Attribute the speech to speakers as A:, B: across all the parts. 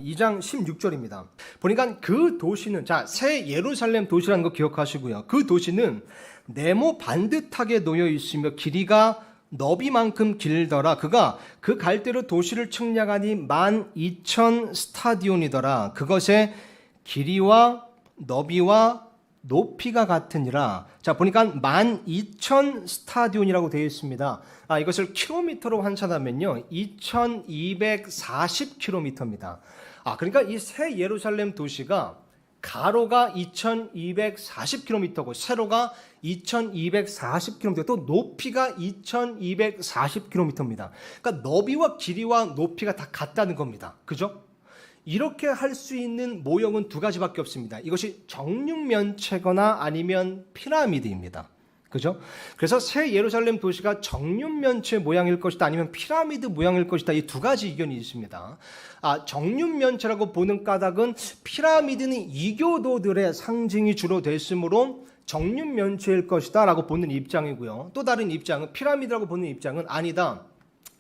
A: 2장 16절입니다. 보니까 그 도시는, 자, 새 예루살렘 도시라는 거 기억하시고요. 그 도시는 네모 반듯하게 놓여 있으며 길이가 너비만큼 길더라. 그가 그 갈대로 도시를 측량하니 12,000 스타디온이더라. 그것의 길이와 너비와 높이가 같으니라. 자, 보니까 12,000 스타디온이라고 되어 있습니다. 이것을 킬로미터로 환산하면요, 2,240km입니다. 그러니까 이 새 예루살렘 도시가 가로가 2,240km고 세로가 2,240km, 또 높이가 2,240km입니다. 그러니까 너비와 길이와 높이가 다 같다는 겁니다. 그죠? 이렇게 할 수 있는 모형은 두 가지밖에 없습니다. 이것이 정육면체거나 아니면 피라미드입니다. 그죠? 그래서 새 예루살렘 도시가 정육면체 모양일 것이다, 아니면 피라미드 모양일 것이다, 이 두 가지 의견이 있습니다. 정육면체라고 보는 까닭은 피라미드는 이교도들의 상징이 주로 됐으므로 정육면체일 것이다 라고 보는 입장이고요. 또 다른 입장은, 피라미드라고 보는 입장은 아니다,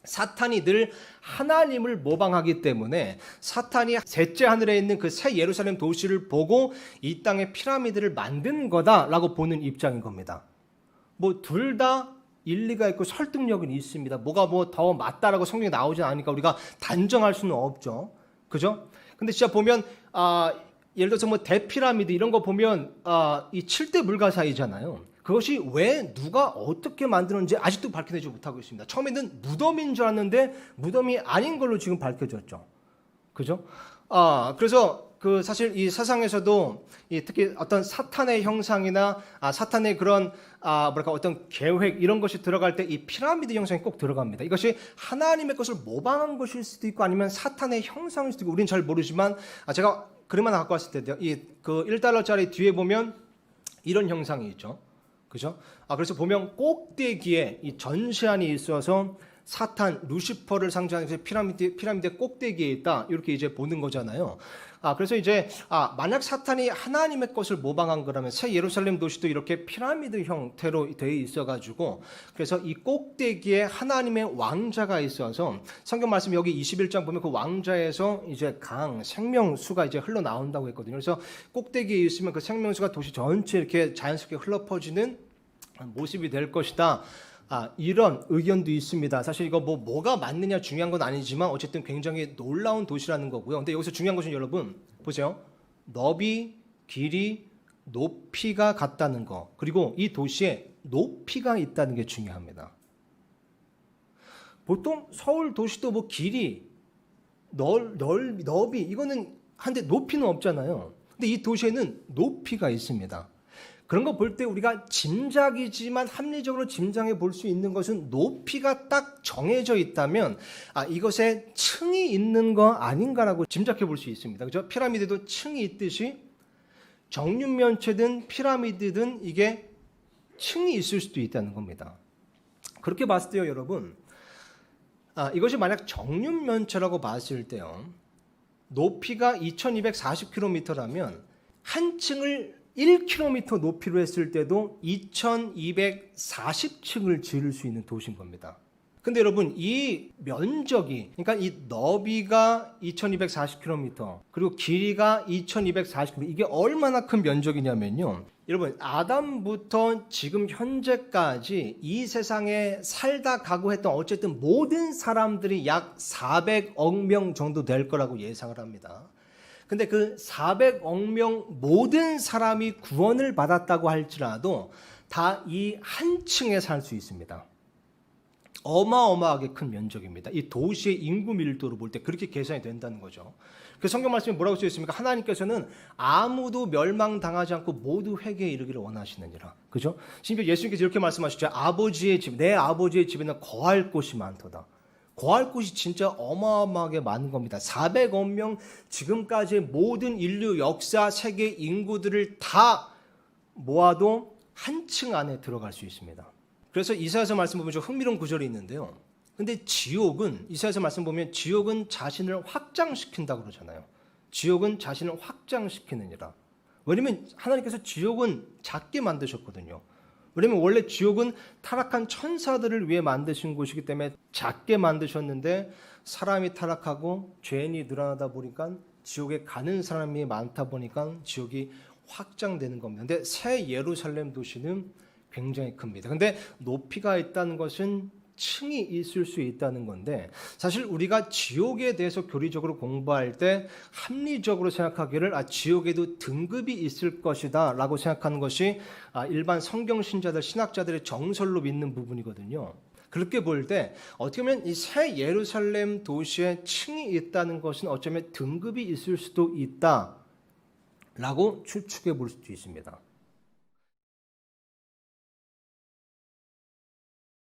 A: 사탄이 늘 하나님을 모방하기 때문에 사탄이 셋째 하늘에 있는 그 새 예루살렘 도시를 보고 이 땅에 피라미드를 만든 거다라고 보는 입장인 겁니다. 뭐 둘 다 일리가 있고 설득력은 있습니다. 뭐가 뭐 더 맞다라고 성경에 나오진 않으니까 우리가 단정할 수는 없죠. 그죠? 근데 진짜 보면 예를 들어서 뭐 대피라미드 이런 거 보면 이 7대 불가사의잖아요. 그것이 왜 누가 어떻게 만드는지 아직도 밝혀내지 못하고 있습니다. 처음에는 무덤인 줄 알았는데 무덤이 아닌 걸로 지금 밝혀졌죠. 그죠? 그래서 그 사실 이 세상에서도 특히 어떤 사탄의 형상이나 사탄의 그런 어떤 계획 이런 것이 들어갈 때 이 피라미드 형상이 꼭 들어갑니다. 이것이 하나님의 것을 모방한 것일 수도 있고 아니면 사탄의 형상일 수도 있고 우리는 잘 모르지만 제가 그림 하나 갖고 왔을 때요. 그 1달러짜리 뒤에 보면 이런 형상이 있죠. 그죠? 그래서 보면 꼭대기에 이 전시안이 있어서 사탄, 루시퍼를 상징하는 피라미드의 꼭대기에 있다. 이렇게 이제 보는 거잖아요. 그래서 이제 만약 사탄이 하나님의 것을 모방한 거라면 새 예루살렘 도시도 이렇게 피라미드 형태로 되어 있어가지고 그래서 이 꼭대기에 하나님의 왕자가 있어서 성경 말씀 여기 21장 보면 그 왕자에서 이제 생명수가 이제 흘러 나온다고 했거든요. 그래서 꼭대기에 있으면 그 생명수가 도시 전체에 이렇게 자연스럽게 흘러 퍼지는 모습이 될 것이다. 이런 의견도 있습니다. 사실 이거 뭐가 맞느냐 중요한 건 아니지만 어쨌든 굉장히 놀라운 도시라는 거고요. 근데 여기서 중요한 것은 여러분 보세요. 너비, 길이, 높이가 같다는 거. 그리고 이 도시에 높이가 있다는 게 중요합니다. 보통 서울 도시도 뭐 길이, 너비 이거는 한데 높이는 없잖아요. 근데 이 도시에는 높이가 있습니다. 그런 거 볼 때 우리가 짐작이지만 합리적으로 짐작해 볼 수 있는 것은 높이가 딱 정해져 있다면 이것에 층이 있는 거 아닌가라고 짐작해 볼 수 있습니다. 그죠? 피라미드도 층이 있듯이 정육면체든 피라미드든 이게 층이 있을 수도 있다는 겁니다. 그렇게 봤을 때요, 여러분, 이것이 만약 정육면체라고 봤을 때요, 높이가 2240km라면 한 층을 1km 높이로 했을 때도 2240층을 지을 수 있는 도시인 겁니다. 근데 여러분 이 면적이, 그러니까 이 너비가 2240km 그리고 길이가 2240km, 이게 얼마나 큰 면적이냐면요, 여러분 아담부터 지금 현재까지 이 세상에 살다 가고 했던 어쨌든 모든 사람들이 약 400억 명 정도 될 거라고 예상을 합니다. 근데 그 400억 명 모든 사람이 구원을 받았다고 할지라도 다 이 한 층에 살 수 있습니다. 어마어마하게 큰 면적입니다. 이 도시의 인구 밀도로 볼 때 그렇게 계산이 된다는 거죠. 그 성경 말씀에 뭐라고 쓰여 있습니까? 하나님께서는 아무도 멸망당하지 않고 모두 회개에 이르기를 원하시느니라. 그죠? 심지어 예수님께서 이렇게 말씀하시죠. 내 아버지의 집에는 거할 곳이 많도다. 거할 곳이 진짜 어마어마하게 많은 겁니다. 400억 명 지금까지의 모든 인류 역사 세계 인구들을 다 모아도 한 층 안에 들어갈 수 있습니다. 그래서 이사야서 말씀 보면 좀 흥미로운 구절이 있는데요. 근데 지옥은, 이사야서 말씀 보면 지옥은 자신을 확장시킨다고 그러잖아요. 지옥은 자신을 확장시키느니라. 왜냐면 하나님께서 지옥은 작게 만드셨거든요. 왜냐면 원래 지옥은 타락한 천사들을 위해 만드신 곳이기 때문에 작게 만드셨는데 사람이 타락하고 죄인이 늘어나다 보니까 지옥에 가는 사람이 많다 보니까 지옥이 확장되는 겁니다. 근데 새 예루살렘 도시는 굉장히 큽니다. 근데 높이가 있다는 것은 층이 있을 수 있다는 건데, 사실 우리가 지옥에 대해서 교리적으로 공부할 때 합리적으로 생각하기를 지옥에도 등급이 있을 것이다 라고 생각하는 것이 일반 성경 신자들, 신학자들의 정설로 믿는 부분이거든요. 그렇게 볼 때 어떻게 보면 이 새 예루살렘 도시에 층이 있다는 것은 어쩌면 등급이 있을 수도 있다 라고 추측해 볼 수도 있습니다.